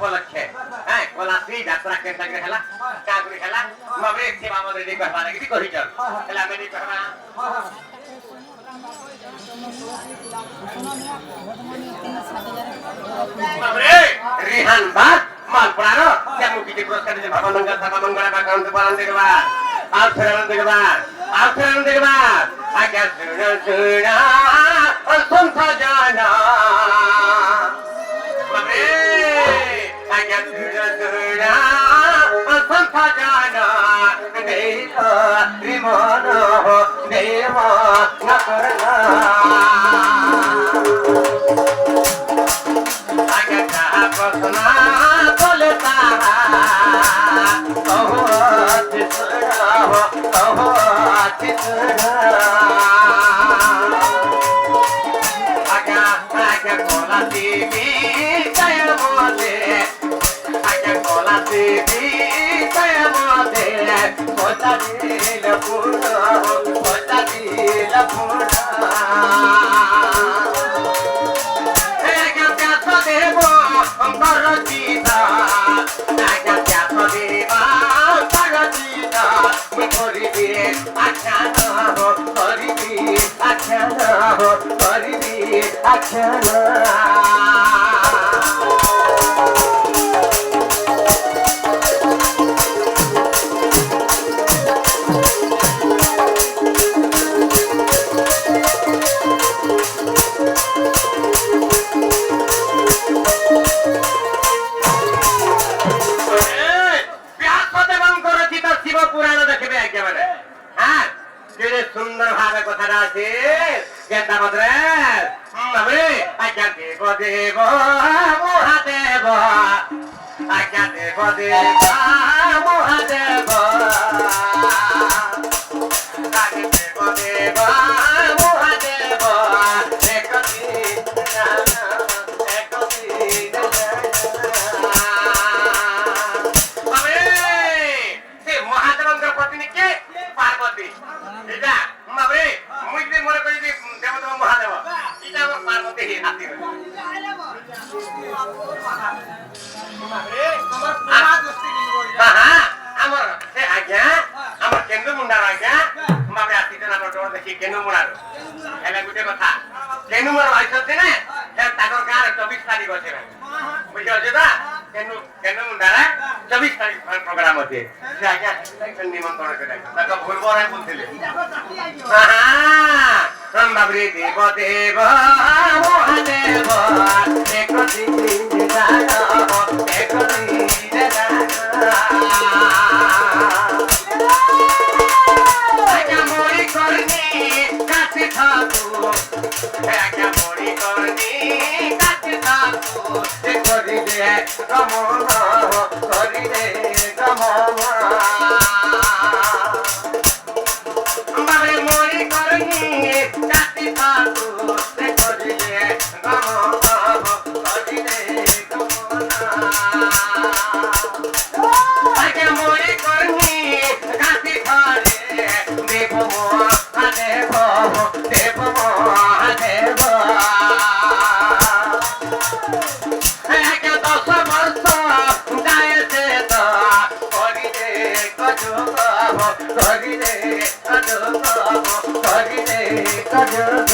উপলক্ষে হ্যাঁ কলাসি যাত্রা কেন্দ্রে হেলা কাগুরি হেলা মবে একটি আমাদের রেডি করবা নাকি করি চল হেলা আমি রেডি করবা মবে রিহান বাদ মালপুরার কেমন কি পুরস্কার দিতে বাবা মঙ্গলা বাকাউন্ট পালন দেখবা আর ফেরান দেখবা আগে সুনা সুনতা জানা মবে আগে সুনা সুনতা জানা দেইতো রিমন দেবা না করনা আগে কাপনা বলে তারা ওহ চিতরা ওহ চিতরা আগে কোলা দেবী জয় বলে আগে কোলা দেবী জয় বলে কোটা দিল পুরা Barajita, Naga Deva, Barajita, we Horibi, Achana, Horibi, Achana. সুন্দর ভাবে কথাটা আছে কেতা বদরে মবে আজ্ঞা দেব দেব মহাদেব আজ্ঞা দেব দেব মহাদেব আজ্ঞা দেব দেব মহাদেব একতি মবে সে মহাদেবঙ্কর পত্নী কে পার্বতী এটা মবে মুই যে মনে করি যে দেবতা মহাদেব এটা আমার পার্বতী হাতি হল আমার সে আজ্ঞা আমার কেন্দ্র মুন্ডার আজ্ঞা মবে আসিছেন আমার ডোর দেখি কেন্দ্র মুন্ডার এলা গুটে কথা কেন্দ্র মুন্ডার আইসছে না তাকর গার 24 তারিখ আছে বুঝতে পারছো না কেন্দ্র মুন্ডারে 24 তারিখ প্রোগ্রাম আছে সে আজ্ঞা নিমন্ত্রণ করে তাকে ভুল বড় বলছিলে বাবরে দেব দেব মহাদেব একতি মরি করনি কাছে থাকো মরি করনি কাছে থাকো করি দে রমনা করি দে রমনা বাবরে মরি করনি কাছে থাকো করি দে রমনা করি দে রমনা আগে মরি করনি কাছে ধরে দেব মহাদেব দেব মহাদেব আগে 10 বর্ষ যাইছে তো করি দে কজুগ করি দে কজুগ করি দে কজুগ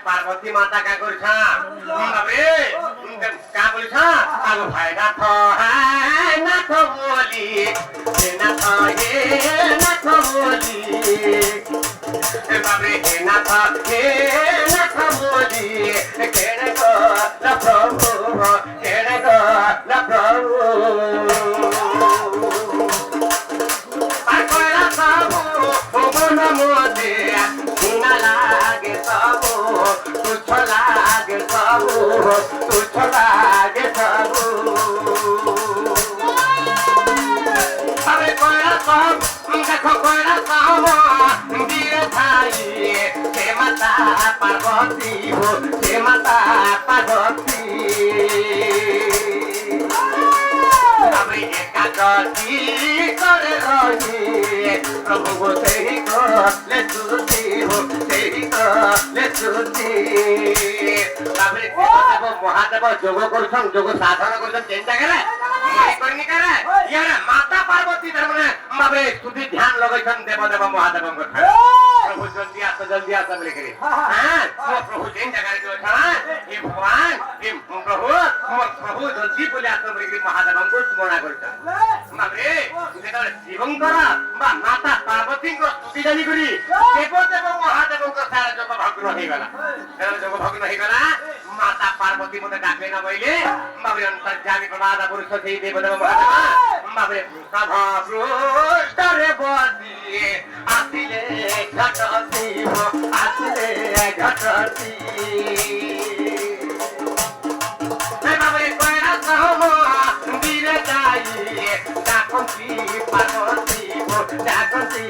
पार्वती माता क्या करिछा बाबे का बोलिछा आगो भाई नाथ है नाथ बोली नाथ हे नाथ बोली बाबे हे नाथ बोली केने को ना प्रभु केने को ना प्रभु आकोला साबु सबू तुच्छ लागे सबू तुच्छ लागे सबू अरे कोयला सब देखो कोयला सब दिए भाई हे माता पार्वती हो हे माता पार्वती अबे एकादशी करे रही प्रभु को तेरी को ले तुझी हो तेरी को ले तुझी अबे देव महादेव जोग करुछन जोग साधन करुछन चिंता करे मई करनी करे यार माता पार्वती धर्मने अबे स्तुति ध्यान लगैछन देव देव महादेव को प्रभु जल्दी आ बोले करे हां प्रभु चिंता करे जो छा हे भगवान हे प्रभु प्रभु जल्दी बोले आ बोले करे महादेव को स्मरण करता बाबरे जेतले शिवंकर बा माता पार्वती को स्तुति जानी करी देव देव महादेव को सारा जग भग्न हो गला सारा जग भग्न हो गला माता पार्वती मते डाके न भइले बाबरे अंतर्यामी प्रमादा पुरुष छै देव देव महादेव बाबरे सभा पृष्ठरे बसी आसिले घटती हो आसिले घटती बाबरे कोयला सहम दिरे जाई डाकती पार्वती हो डाकती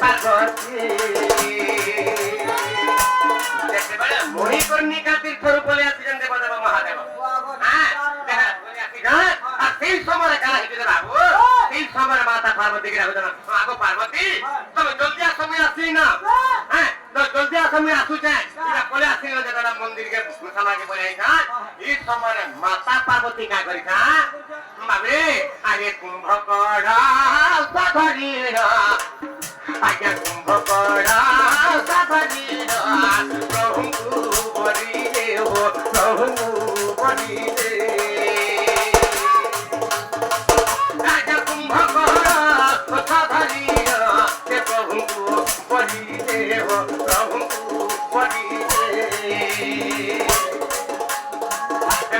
पार्वती देखते बड़े मोही करनी का तीर्थ रूप ले आसी जन देव देव महादेव हां देखा बोले आसी ना आ तेई समय काला हिते बाबू तेई समय माता पार्वती के राजन आगो पार्वती तुम जल्दी आ समय आसी ना हैं तो जल्दी आ समय आसु छै इरा कोले आसी ना जरा मंदिर के सभा के बोले था इस समय माता पार्वती का करी था बाबे आगे कुंभकर्ण साधरीरा आगे कुंभकर्ण साधरीरा प्रभु बड़ी हो प्रभु बड़ी आगे कुंभकर्ण साधरीरा के प्रभु बड़ी हो प्रभु बड़ी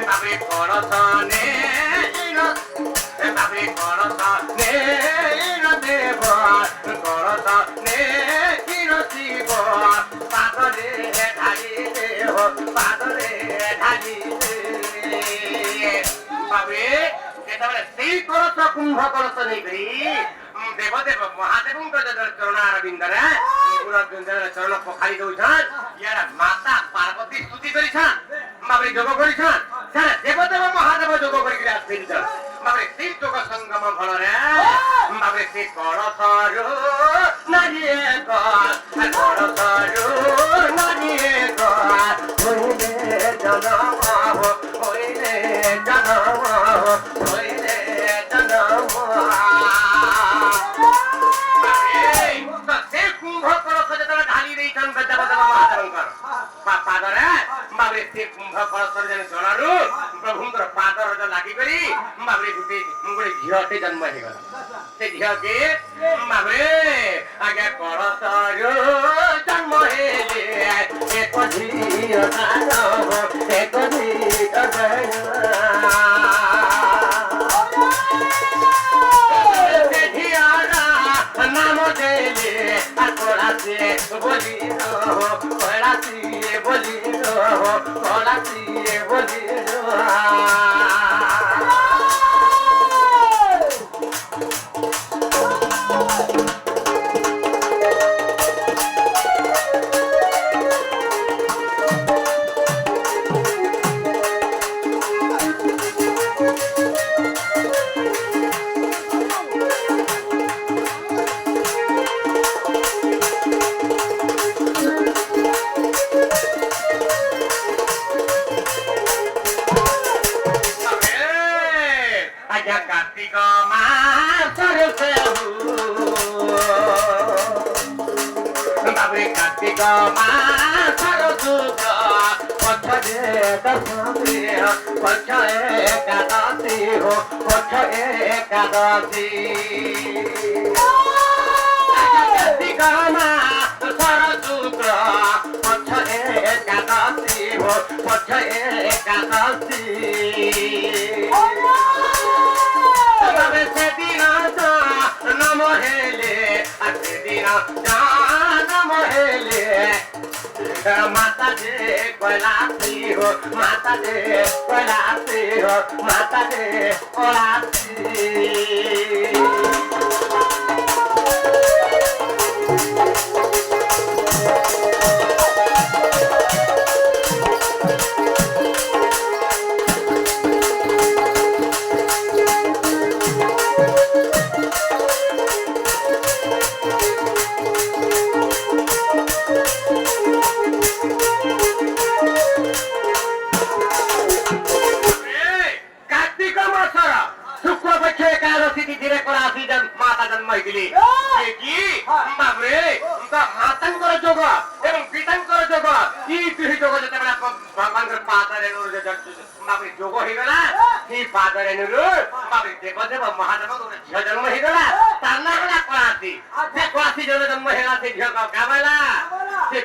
बाबे करसने बाबरे करसने देव करसने शिव पादरे ढाली देव पादरे ढाली बाबरे जेतबेले सेई करस कुंभ करस नै करी देव देव महादेव चरण अरविंदरे चरण पखाड़ी दौछन यार माता पार्वती स्तुति करिछन बाबरे जोग करिछन सारे देव देव महादेव जोग करिके आछिन बाबरे सेई जोग संगम फलरे बाबरे से करसरु नारिए करसरु नारिए होइले जनम होइले जनम होइले जनम बाबरे से कुंभ कलशर जन जनारु प्रभुंकर पादर ज लागि करी बाबरे गुटे झियटे जन्म हे गला से झिय के बाबरे आगे कलशर जन्म हेले एक झिय दानव एक झिय नाम देले आकोरासे बोलिनो कोरासी बोलिनो कोरासी बोलिनो कार्तिक मासर दुख पछरे दशमी पछ एकादशी हो पछ एकादशी कार्तिक मासर दुख पछ एकादशी हो पछ एकादशी सेदिन नम हेले सेदिन नम हेले माता जे कोलासी हो माता जे कोलासी हो माता जे कोलासी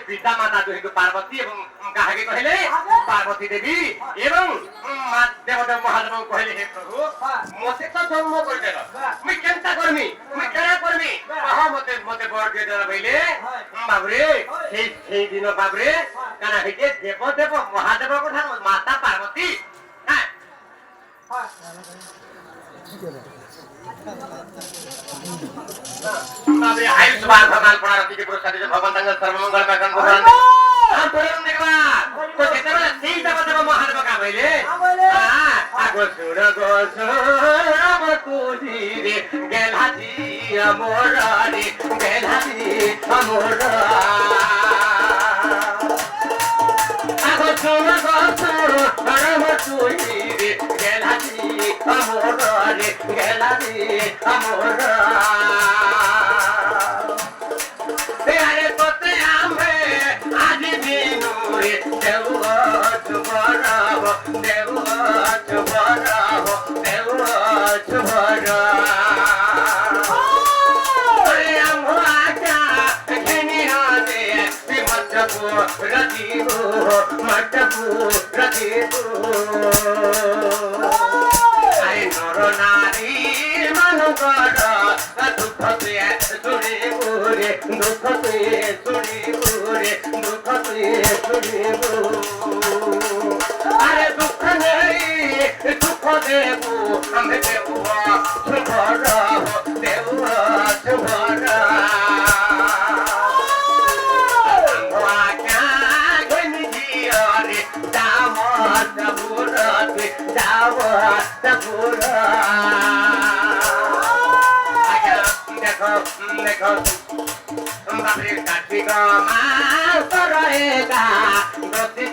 पिता माता दुहिको पार्वती एवं काहे कहले पार्वती देवी एवं देवदेव महादेव कहले हे प्रभु मते तो जन्म कर देल मैं केनता करमी मैं केना करमी कहा मते मते बर दे देल भइले बाबरे সেই দিন बाबरे काना हेके देवदेव महादेव কথা माता पार्वती हां बाबरे आयुष बाल भगवान परारती के पुरस्कार दे भगवान तंग सर्वमंगल का गण भगवान हम परम देखबा तो जेतबे সেই देवदेव महादेव का भइले हां आगो सुर गो सुर तुझी रे गेलाजी अमोरा रे गेलाजी अमोरा आगो सुर गो सुर तुझी रे गेलाजी अमोरा रे गेलाजी अमोरा तेरे पोते आमे आज दिनो रे देवा तुम्हारा देवा तुम्हारा देवा तुम्हारा अरे अम्मा क्या कहनी आने मटपू रजीबू रजीबू आई नरो नारी मनु करा दुख पे सुनी पूरे दुख पे सुनी पूरे दुख पे सुनी अरे दुख नहीं दुख देबू हमें देबुआ तुम्हारा देबुआ तुम्हारा क्या घनी जिया रे दामत बुरा दामत बुरा देखो बाबरे कार्तिक मास रहेगा दसी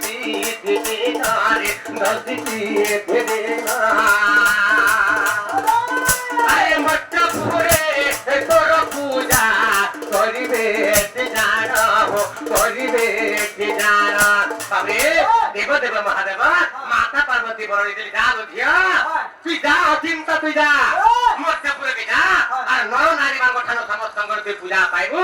दिन रे दसी दिन आए मट पूरे तोर पूजा करिबे जान हो करिबे जान बाबरे देवदेव महादेव माता पार्वती बरणी देली जालो झिया तुई जा अचिंता तुई जा मट पूरे के जा আর নর নারী মান গঠন সমস্তঙ্গর তুই পূজা পাইবু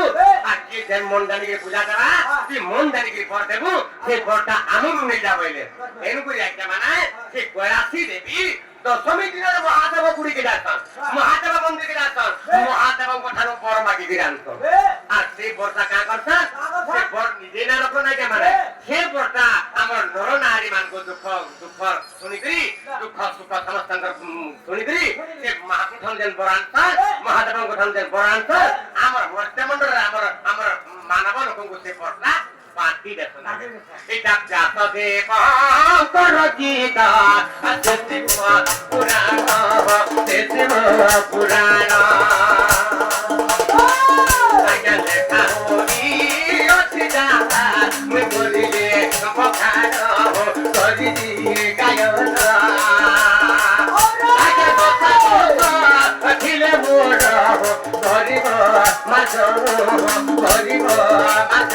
আর কি যে মন জানিকে পূজা করা তুই মন জানিকে পর দেবু সেই পরটা আমন নেই যা বইলে এনু করি একটা মানায় সেই কৈলাসী দেবী দশমী দিনের মহাদেব গুড়িকে যাচ্ছেন মহাদেব মন্দিরকে যাচ্ছেন মহাদেব গঠন পর মাগি বিরান্ত আর সেই বরটা কা করছেন সে বর নিজে না রকম নাই কে মানে সেই বরটা আমার নর নারী মানকো দুঃখ দুঃখ শুনিকরি দুঃখ সুখ সমস্তঙ্গর শুনিকরি সে মহাপুঠন যেন বরান্ত মহাদেব গঠন যেন বরান্ত আমার মর্ত্যমণ্ডল আমার মানব লোকଙ୍କୁ সে বরটা পাতি দেশনা এটা জাত দেব কর গীতা দেব পুরাণ দেব পুরাণ আগে লেখা হরি অতি জাতা মুই বলিলে পখার করিলি গায়ন আগে কথা ছিলে মোর ধরিব মাছ ধরিব মাছ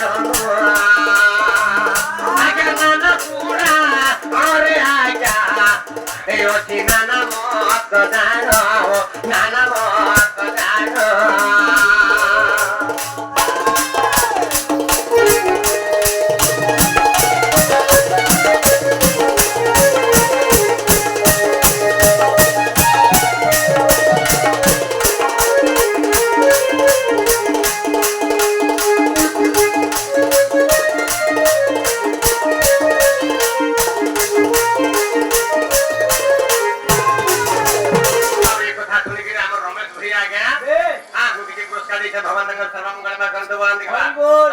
নানা মত জানো নানা মত জানো ତାଙ୍କ ସର୍ବମଙ୍ଗଳମୟ କରନ୍ତୁ ଭଗବାନ ଦେଖିବା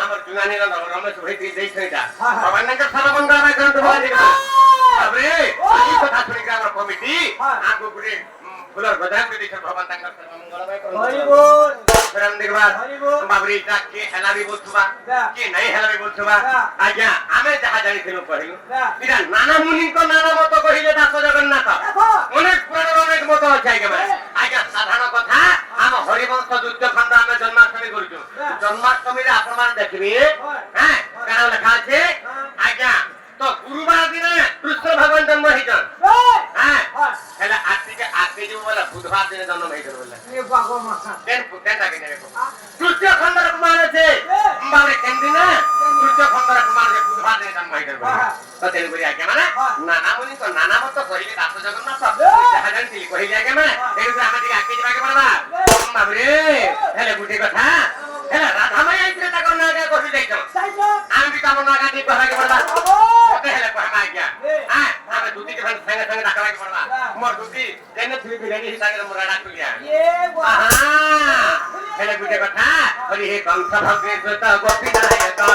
ଆମର ଜୁନାନୀର ରମେଶ ଭାଇ ଦେଇ ସେଇଟା ଭଗବାନଙ୍କ ସର୍ବମଙ୍ଗଳମୟ କରନ୍ତୁ ଭଗବାନ ଦେଖିବା ତାପରେ ଏଇ କଥା ଶୁଣିକି ଆମର କମିଟି ଆମକୁ ଗୋଟେ ଫୁଲର ଗଦା କରି ଦେଇଛ ଭଗବାନ ତାଙ୍କ ସର୍ବମଙ୍ଗଳମୟ କରନ୍ତୁ ପ୍ରେମ ଦେଖିବା ବାବରି ଟା କିଏ ହେଲା ବି ବୋଲୁଥିବା କିଏ ନାହିଁ ହେଲା ବି ବୋଲୁଥିବା ଆଜ୍ଞା ଆମେ ଯାହା ଜାଣିଥିଲୁ କହିଲୁ ଏଇଟା ନାନା ମୁନିଙ୍କ ନାନା ମତ କହିଲେ ଦାସ ଜଗନ୍ନାଥ ଅନେକ ପୁରାଣର ଅନେକ ମତ ଅଛି ଆଜ୍ଞା ସାଧାରଣ କଥା ଆମ ହରିବଂଶ ଦ୍ୱିତୀୟ ଖଣ୍ଡ ଆମେ ଜନ୍ମାଷ୍ଟମୀ କରୁଛୁ ଜନ୍ମାଷ୍ଟମୀରେ ଆପଣମାନେ ଦେଖିବେ କାରଣ ଲେଖା ଅଛି ଆଜ୍ଞା ତ ଗୁରୁବାର ଦିନ କୃଷ୍ଣ ଭଗବାନ ଜନ୍ମ ହେଇଛନ୍ ହେଲେ ଆଜି ଯୋଉ ବୋଲେ ବୁଧବାର ଦିନ ଜନ୍ମ ହେଇଛନ୍ ବୋଲେ ତୃତୀୟ ଖଣ୍ଡର କୁମାର ଅଛି ବାବରେ କେମିତି ନା ତୃତୀୟ ଖଣ୍ଡର କୁମାର ଯେ ବୁଧବାର ଦିନ ଜନ୍ମ ହେଇଛନ୍ ତ ତେଣୁକରି ଆଜ୍ଞା ମାନେ ନାନା ମୁନିଙ୍କ ନାନା ମତ କହିଲେ ଦାସ ଜଗନ୍ନାଥ ଯାହା ଜାଣିଥିଲି କହିଲେ ଆଜ୍ଞା ମାନେ ତେଣୁକରି ଆମେ ଟିକେ ଆଗେଇ ଯିବାକେ ପଡବା ବାବରେ ହେଲେ ଗୋଟେ କଥା ହେଲା ରାଧାମାଇ ଆଇଥିଲେ ତାଙ୍କର ନାଁ ଗାଁ କହି ଯାଇଛନ୍ ଆମେ ବି ତାଙ୍କ ନାଁ ଗାଁ ଟିକେ କହିବାକେ ପଡବା ମତେ ହେଲେ କହିବା ଆଜ୍ଞା ଆମେ ଦୁତିକି ସାଙ୍ଗେ ସାଙ୍ଗେ ଡାକବାକେ ପଡବା ମୋର ଦୁତି ଯେନେ ଥିବି ବିରିୟାନୀ ହିସାବରେ ମୋର ଡାକୁଲିଆ ହେଲେ ଗୋଟେ କଥା ହରି ହେ କଂସ ଭଗ୍ନେ ଗୋପୀ ନାୟକ